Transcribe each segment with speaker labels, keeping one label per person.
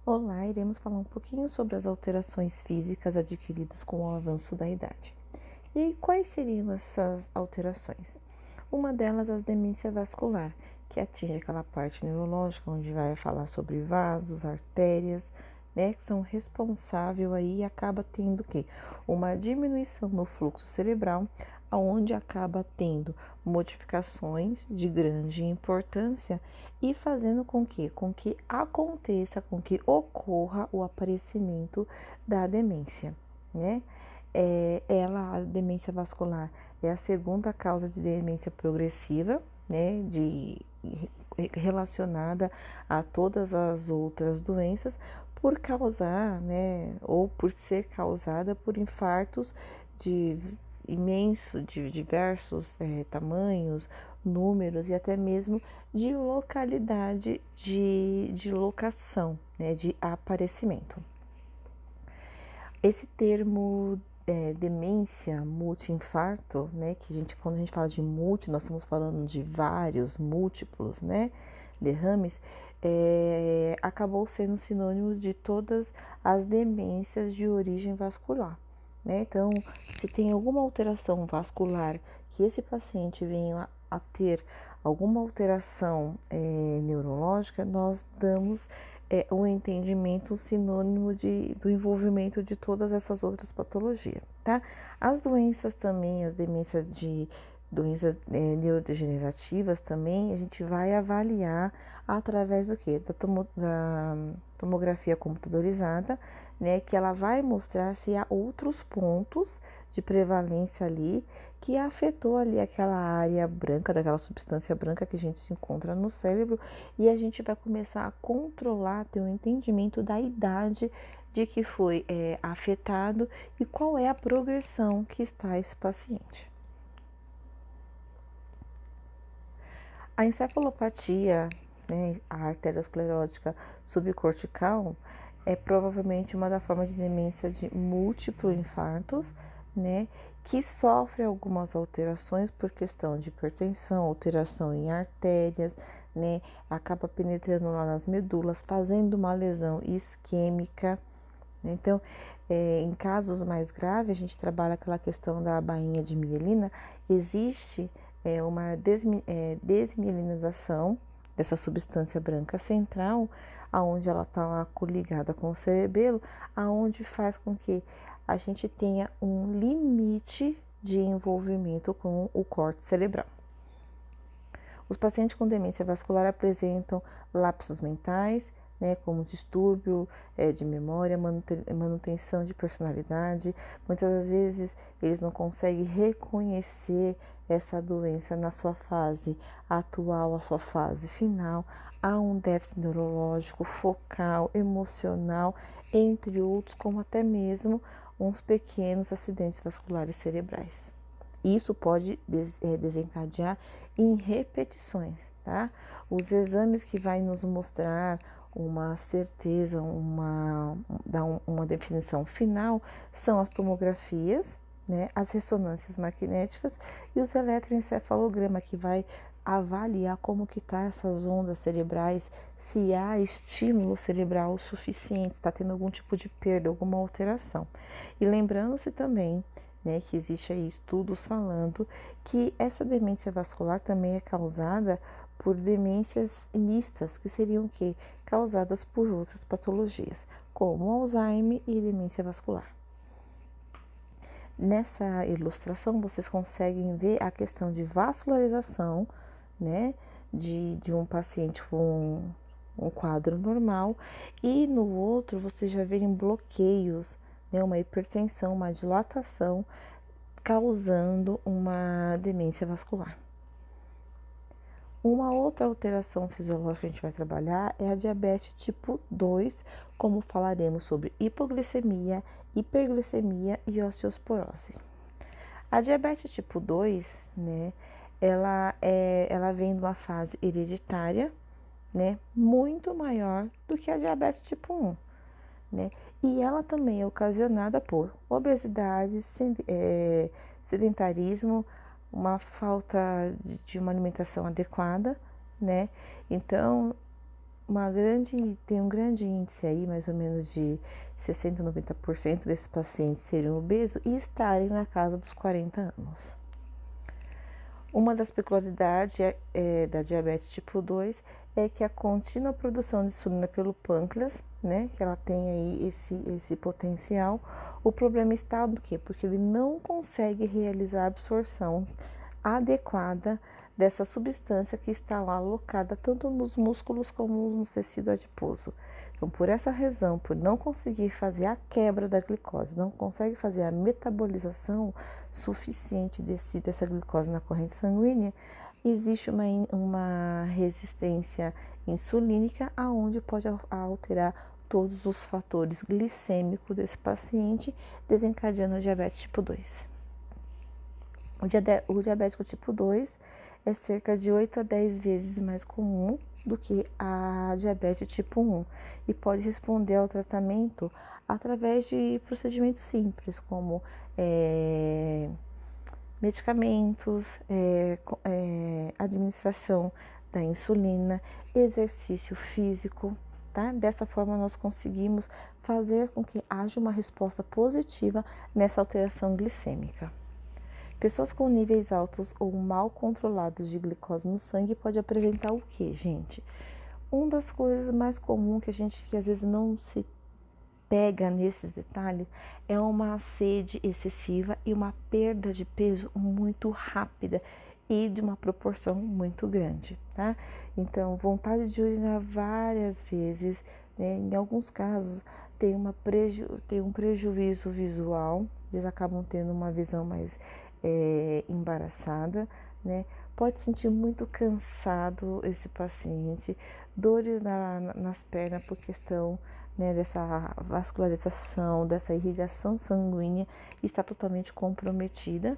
Speaker 1: Olá, iremos falar um pouquinho sobre as alterações físicas adquiridas com o avanço da idade. E quais seriam essas alterações? Uma delas é a demência vascular, que atinge aquela parte neurológica, onde vai falar sobre vasos, artérias, né, que são responsáveis aí e acaba tendo o quê? Uma diminuição no fluxo cerebral, aonde acaba tendo modificações de grande importância e fazendo com que aconteça, com que ocorra o aparecimento da demência, né? A demência vascular é a segunda causa de demência progressiva, né, relacionada a todas as outras doenças, por causar, né, ou por ser causada por infartos de de diversos tamanhos, números e até mesmo de localidade de locação, né, de aparecimento. Esse termo demência multi-infarto, né, que quando a gente fala de multi, nós estamos falando de vários, múltiplos, né, derrames, acabou sendo sinônimo de todas as demências de origem vascular, né? Então, se tem alguma alteração vascular que esse paciente venha a ter alguma alteração neurológica, nós damos um entendimento sinônimo do envolvimento de todas essas outras patologias, tá? As doenças também, as demências de doenças neurodegenerativas também, a gente vai avaliar através do quê? Da tomografia computadorizada, né? Que ela vai mostrar se há outros pontos de prevalência ali que afetou ali aquela área branca, daquela substância branca que a gente se encontra no cérebro, e a gente vai começar a controlar, ter um entendimento da idade de que foi afetado e qual é a progressão que está esse paciente. A encefalopatia, né, a arteriosclerótica subcortical, é provavelmente uma das formas de demência de múltiplos infartos, né, que sofre algumas alterações por questão de hipertensão, alteração em artérias, né, acaba penetrando lá nas medulas, fazendo uma lesão isquêmica. Então, em casos mais graves, a gente trabalha aquela questão da bainha de mielina, existe uma desmielinização dessa substância branca central, aonde ela está coligada com o cerebelo, aonde faz com que a gente tenha um limite de envolvimento com o córtex cerebral. Os pacientes com demência vascular apresentam lapsos mentais, né, como distúrbio de memória, manutenção de personalidade. Muitas das vezes eles não conseguem reconhecer essa doença na sua fase atual, a sua fase final. Há um déficit neurológico, focal, emocional, entre outros, como até mesmo uns pequenos acidentes vasculares cerebrais. Isso pode desencadear em repetições, tá? Os exames que vai nos mostrar uma certeza, uma definição final, são as tomografias, né, as ressonâncias magnéticas e os eletroencefalogramas, que vai avaliar como que tá essas ondas cerebrais, se há estímulo cerebral suficiente, está tendo algum tipo de perda, alguma alteração. E lembrando-se também, né, que existe aí estudos falando que essa demência vascular também é causada por demências mistas, que seriam o quê? Causadas por outras patologias, como Alzheimer e demência vascular. Nessa ilustração, vocês conseguem ver a questão de vascularização, né, de um paciente com um quadro normal, e no outro vocês já verem bloqueios, né, uma hipertensão, uma dilatação, causando uma demência vascular. Uma outra alteração fisiológica que a gente vai trabalhar é a diabetes tipo 2, como falaremos sobre hipoglicemia, hiperglicemia e osteoporose. A diabetes tipo 2, né, ela vem de uma fase hereditária, né, muito maior do que a diabetes tipo 1, né, e ela também é ocasionada por obesidade, sedentarismo, uma falta de uma alimentação adequada, né, então tem um grande índice aí, mais ou menos de 60 a 90% desses pacientes serem obesos e estarem na casa dos 40 anos. Uma das peculiaridades da diabetes tipo 2 é que a contínua produção de insulina pelo pâncreas, né, que ela tem aí esse potencial, o problema está no quê? Porque ele não consegue realizar a absorção adequada dessa substância que está lá alocada tanto nos músculos como no tecido adiposo. Então, por essa razão, por não conseguir fazer a quebra da glicose, não consegue fazer a metabolização suficiente dessa glicose na corrente sanguínea, existe uma resistência insulínica, aonde pode alterar todos os fatores glicêmicos desse paciente, desencadeando a diabetes tipo 2. O diabético tipo 2 é cerca de 8 a 10 vezes mais comum do que a diabetes tipo 1 e pode responder ao tratamento através de procedimentos simples, como medicamentos, administração da insulina, exercício físico, tá? Dessa forma nós conseguimos fazer com que haja uma resposta positiva nessa alteração glicêmica. Pessoas com níveis altos ou mal controlados de glicose no sangue pode apresentar o que, gente? Uma das coisas mais comuns que às vezes não se pega nesses detalhes é uma sede excessiva e uma perda de peso muito rápida e de uma proporção muito grande, tá? Então, vontade de urinar várias vezes, né? Em alguns casos tem um prejuízo visual, eles acabam tendo uma visão mais embaraçada, né? Pode sentir muito cansado esse paciente, dores nas pernas por questão, né, dessa vascularização, dessa irrigação sanguínea está totalmente comprometida,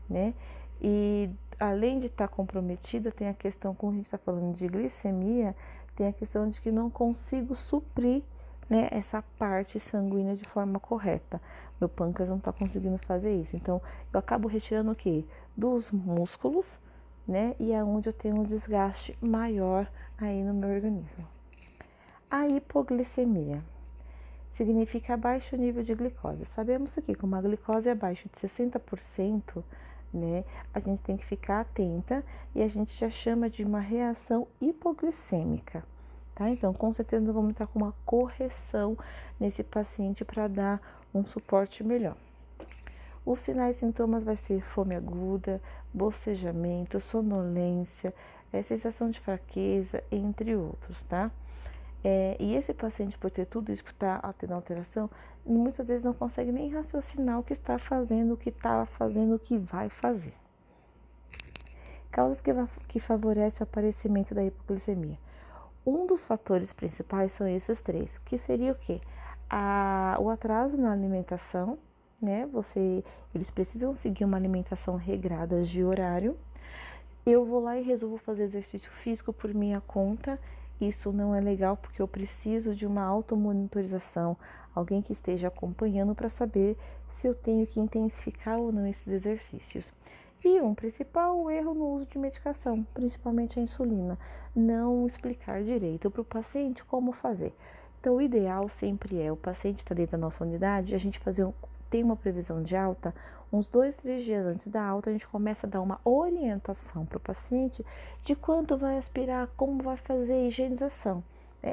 Speaker 1: né? E além de estar comprometida, tem a questão, como a gente está falando de glicemia, tem a questão de que não consigo suprir, né, essa parte sanguínea de forma correta. Meu pâncreas não está conseguindo fazer isso. Então, eu acabo retirando o quê? Dos músculos, né? E é onde eu tenho um desgaste maior aí no meu organismo. A hipoglicemia significa baixo nível de glicose. Sabemos que como a glicose é abaixo de 60%, né, a gente tem que ficar atenta e a gente já chama de uma reação hipoglicêmica. Tá? Então, com certeza, nós vamos entrar com uma correção nesse paciente para dar um suporte melhor. Os sinais e sintomas vai ser fome aguda, bocejamento, sonolência, sensação de fraqueza, entre outros, tá? E esse paciente, por ter tudo isso, por estar tendo alteração, muitas vezes não consegue nem raciocinar o que está fazendo, o que está fazendo, o que vai fazer. Causas que favorecem o aparecimento da hipoglicemia. Um dos fatores principais são esses três, que seria o quê? O atraso na alimentação, né? Eles precisam seguir uma alimentação regrada de horário. Eu vou lá e resolvo fazer exercício físico por minha conta. Isso não é legal porque eu preciso de uma automonitorização, alguém que esteja acompanhando para saber se eu tenho que intensificar ou não esses exercícios. E um principal erro no uso de medicação, principalmente a insulina, não explicar direito para o paciente como fazer. Então, o ideal sempre é o paciente estar dentro da nossa unidade, a gente tem uma previsão de alta, uns 2, 3 dias antes da alta, a gente começa a dar uma orientação para o paciente de quanto vai aspirar, como vai fazer a higienização.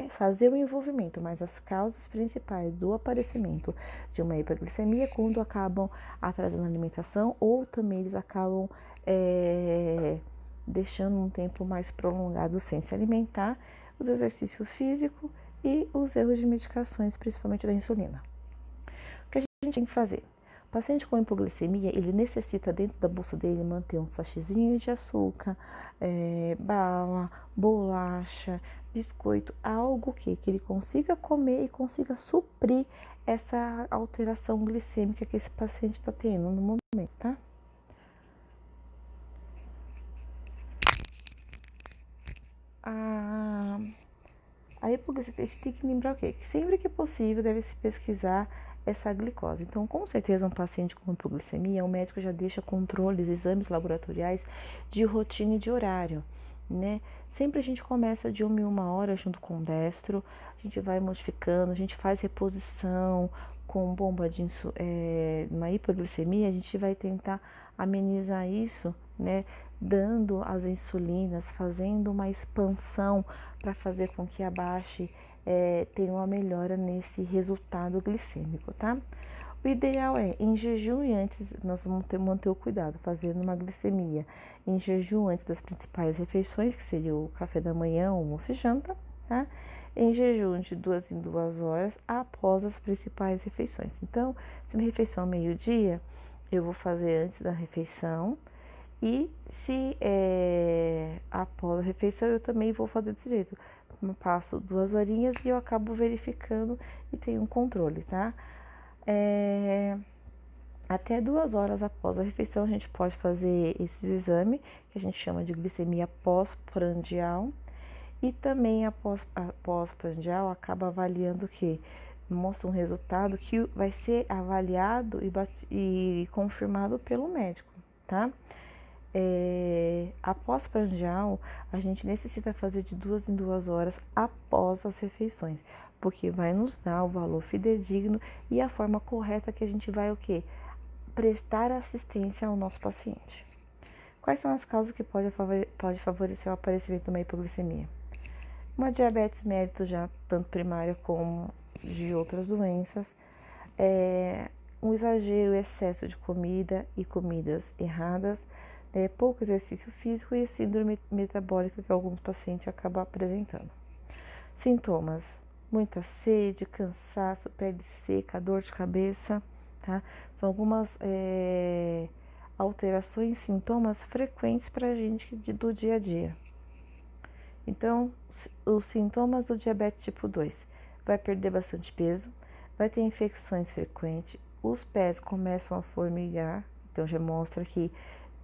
Speaker 1: Fazer o envolvimento, mas as causas principais do aparecimento de uma hipoglicemia quando acabam atrasando a alimentação ou também eles acabam deixando um tempo mais prolongado sem se alimentar, os exercícios físicos e os erros de medicações, principalmente da insulina. O que a gente tem que fazer? O paciente com hipoglicemia, ele necessita dentro da bolsa dele manter um sachêzinho de açúcar, bala, bolacha, biscoito, algo que ele consiga comer e consiga suprir essa alteração glicêmica que esse paciente está tendo no momento, tá? A hipoglicemia, a gente tem que lembrar o quê? Que sempre que possível deve se pesquisar essa glicose. Então, com certeza, um paciente com hipoglicemia, o médico já deixa controles, exames laboratoriais de rotina e de horário, né? Sempre a gente começa de 1 junto com o destro, a gente vai modificando, a gente faz reposição com bomba de uma hipoglicemia, a gente vai tentar amenizar isso, né, dando as insulinas, fazendo uma expansão para fazer com que abaixe, tenha uma melhora nesse resultado glicêmico, tá? O ideal é, em jejum e antes, nós vamos manter o cuidado, fazendo uma glicemia em jejum antes das principais refeições, que seria o café da manhã, almoço e janta, tá? Em jejum de 2 em 2 horas após as principais refeições. Então, se minha refeição é meio-dia, eu vou fazer antes da refeição, e se após a refeição, eu também vou fazer desse jeito. Eu passo 2 horinhas e eu acabo verificando e tenho um controle, tá? Até 2 horas após a refeição, a gente pode fazer esses exames, que a gente chama de glicemia pós-prandial. E também a pós-prandial acaba avaliando o quê? Mostra um resultado que vai ser avaliado e confirmado pelo médico, tá? A pós-prandial, a gente necessita fazer de 2 em 2 horas após as refeições, porque vai nos dar o valor fidedigno e a forma correta que a gente vai o quê? Prestar assistência ao nosso paciente. Quais são as causas que pode favorecer o aparecimento de uma hipoglicemia? Uma diabetes mellitus já tanto primária como de outras doenças, um exagero, excesso de comida e comidas erradas, pouco exercício físico e síndrome metabólica que alguns pacientes acabam apresentando. Sintomas: muita sede, cansaço, pele seca, dor de cabeça, tá? São algumas alterações, sintomas frequentes para a gente do dia a dia. Então, os sintomas do diabetes tipo 2: vai perder bastante peso, vai ter infecções frequentes, os pés começam a formigar, então já mostra que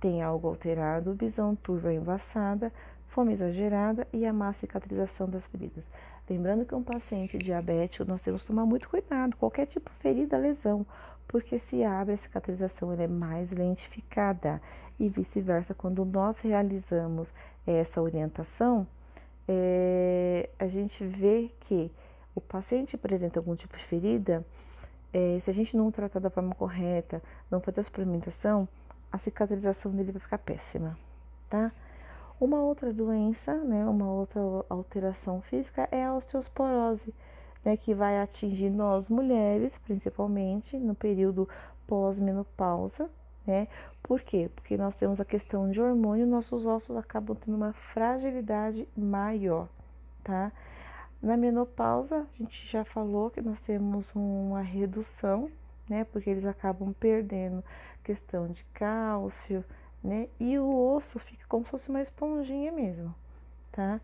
Speaker 1: tem algo alterado, visão turva embaçada, fome exagerada e a má cicatrização das feridas. Lembrando que um paciente diabético, nós temos que tomar muito cuidado, qualquer tipo de ferida, lesão, porque se abre a cicatrização, ela é mais lentificada e vice-versa. Quando nós realizamos essa orientação, a gente vê que o paciente apresenta algum tipo de ferida, se a gente não tratar da forma correta, não fazer a suplementação, a cicatrização dele vai ficar péssima, tá? Uma outra doença, né, uma outra alteração física é a osteoporose, né, que vai atingir nós mulheres, principalmente no período pós-menopausa, né? Por quê? Porque nós temos a questão de hormônio, nossos ossos acabam tendo uma fragilidade maior, tá? Na menopausa, a gente já falou que nós temos uma redução, né? Porque eles acabam perdendo questão de cálcio, né? E o osso fica como se fosse uma esponjinha mesmo, tá?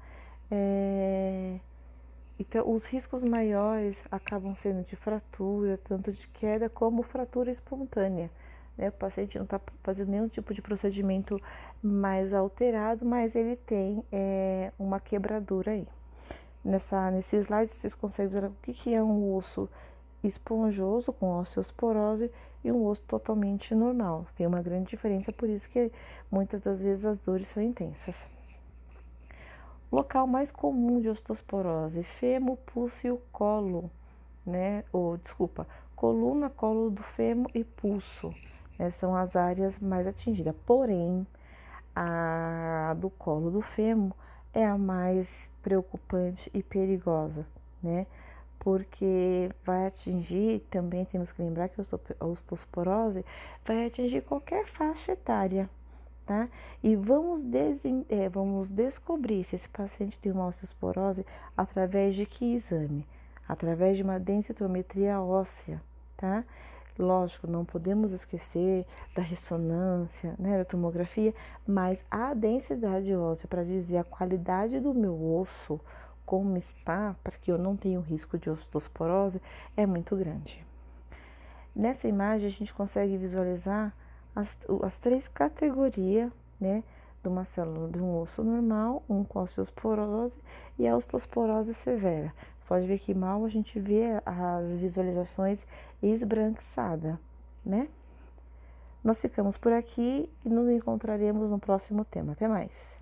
Speaker 1: Então, os riscos maiores acabam sendo de fratura, tanto de queda como fratura espontânea, né? O paciente não está fazendo nenhum tipo de procedimento mais alterado, mas ele tem uma quebradura aí. Nesse slide vocês conseguem ver o que é um osso esponjoso com osteoporose e um osso totalmente normal. Tem uma grande diferença, por isso que muitas das vezes as dores são intensas. O local mais comum de osteoporose: fêmur, pulso e o colo, né? Coluna, colo do fêmur e pulso, né? São as áreas mais atingidas. Porém, a do colo do fêmur é a mais preocupante e perigosa, né? Porque vai atingir, também temos que lembrar que a osteoporose vai atingir qualquer faixa etária, tá? E vamos descobrir se esse paciente tem uma osteoporose através de que exame? Através de uma densitometria óssea, tá? Lógico, não podemos esquecer da ressonância, né, da tomografia, mas a densidade óssea para dizer a qualidade do meu osso, como está, para que eu não tenha o risco de osteoporose, é muito grande. Nessa imagem a gente consegue visualizar as 3 categorias, né, de uma célula de um osso normal, um com osteoporose e a osteoporose severa. Pode ver que mal a gente vê as visualizações esbranquiçadas, né? Nós ficamos por aqui e nos encontraremos no próximo tema. Até mais!